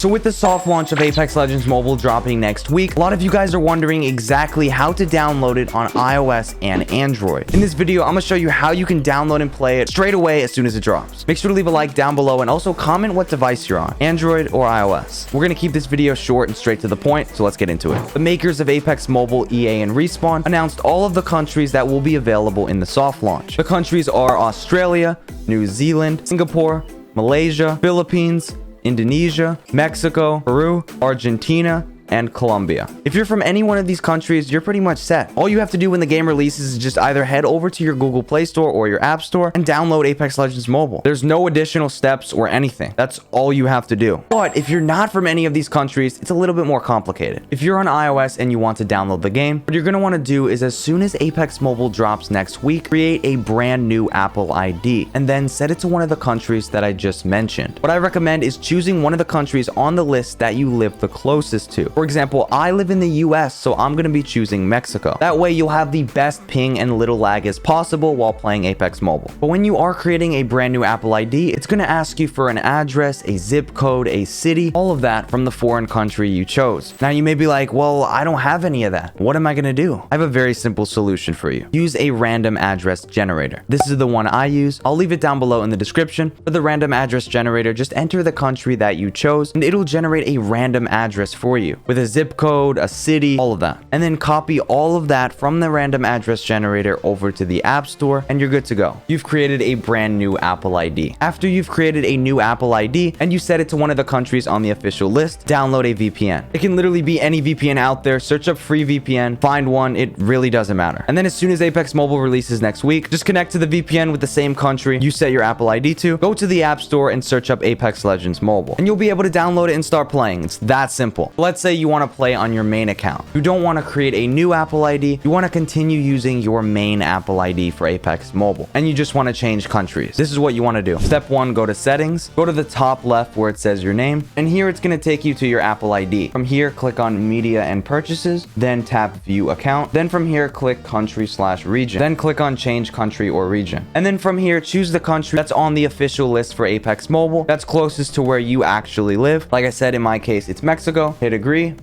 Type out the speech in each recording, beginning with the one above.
So with the soft launch of Apex Legends Mobile dropping next week, a lot of you guys are wondering exactly how to download it on iOS and Android. In this video, I'm gonna show you how you can download and play it straight away as soon as it drops. Make sure to leave a like down below and also comment what device you're on, Android or iOS. We're gonna keep this video short and straight to the point, so let's get into it. The makers of Apex Mobile, EA, and Respawn announced all of the countries that will be available in the soft launch. The countries are Australia, New Zealand, Singapore, Malaysia, Philippines, Indonesia, Mexico, Peru, Argentina, and Colombia. If you're from any one of these countries, you're pretty much set. All you have to do when the game releases is just either head over to your Google Play Store or your App Store and download Apex Legends Mobile. There's no additional steps or anything. That's all you have to do. But if you're not from any of these countries, it's a little bit more complicated. If you're on iOS and you want to download the game, what you're going to want to do is as soon as Apex Mobile drops next week, create a brand new Apple ID and then set it to one of the countries that I just mentioned. What I recommend is choosing one of the countries on the list that you live the closest to. For example, I live in the US, so I'm going to be choosing Mexico. That way you'll have the best ping and little lag as possible while playing Apex Mobile. But when you are creating a brand new Apple ID, it's going to ask you for an address, a zip code, a city, all of that from the foreign country you chose. Now you may be like, well, I don't have any of that. What am I going to do? I have a very simple solution for you. Use a random address generator. This is the one I use. I'll leave it down below in the description. For the random address generator, just enter the country that you chose and it'll generate a random address for you with a zip code, a city, all of that. And then copy all of that from the random address generator over to the App Store and you're good to go. You've created a brand new Apple ID. After you've created a new Apple ID and you set it to one of the countries on the official list, download a VPN. It can literally be any VPN out there. Search up free VPN, find one. It really doesn't matter. And then as soon as Apex Mobile releases next week, just connect to the VPN with the same country you set your Apple ID to, go to the App Store and search up Apex Legends Mobile. And you'll be able to download it and start playing. It's that simple. Let's say you want to play on your main account. You don't want to create a new Apple ID. You want to continue using your main Apple ID for Apex Mobile. And you just want to change countries. This is what you want to do. Step 1, go to settings, go to the top left where it says your name. And here it's going to take you to your Apple ID. From here, click on media and purchases, then tap view account. Then from here, click country/region. Then click on change country or region. And then from here, choose the country that's on the official list for Apex Mobile that's closest to where you actually live. Like I said, in my case, it's Mexico. Hit agree.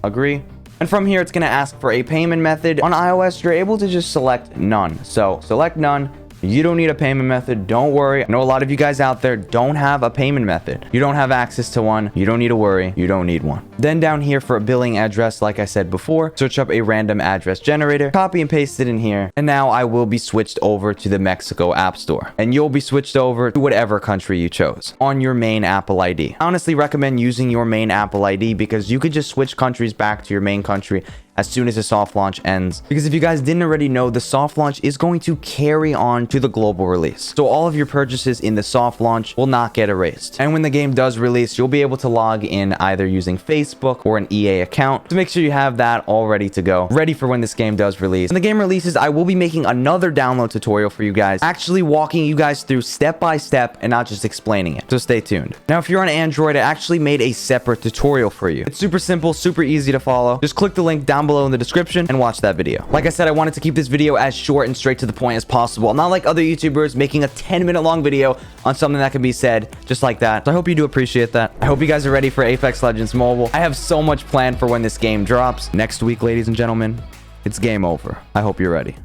And from here, it's going to ask for a payment method. On iOS, you're able to just select none. So select none. You don't need a payment method. Don't worry. I know a lot of you guys out there don't have a payment method. You don't have access to one. You don't need to worry. You don't need one. Then down here for a billing address, like I said before, search up a random address generator, copy and paste it in here. And now I will be switched over to the Mexico App Store. And you'll be switched over to whatever country you chose on your main Apple ID. I honestly recommend using your main Apple ID because you could just switch countries back to your main country as soon as the soft launch ends. Because if you guys didn't already know, the soft launch is going to carry on to the global release. So all of your purchases in the soft launch will not get erased. And when the game does release, you'll be able to log in either using Facebook or an EA account. So make sure you have that all ready to go, ready for when this game does release. When the game releases, I will be making another download tutorial for you guys, actually walking you guys through step by step and not just explaining it. So stay tuned. Now, if you're on Android, I actually made a separate tutorial for you. It's super simple, super easy to follow. Just click the link down below in the description and watch that video. Like I said, I wanted to keep this video as short and straight to the point as possible. I'm not like other YouTubers making a 10-minute long video on something that can be said just like that. So I hope you do appreciate that. I hope you guys are ready for Apex Legends Mobile. I have so much planned for when this game drops. Next week, ladies and gentlemen, it's game over. I hope you're ready.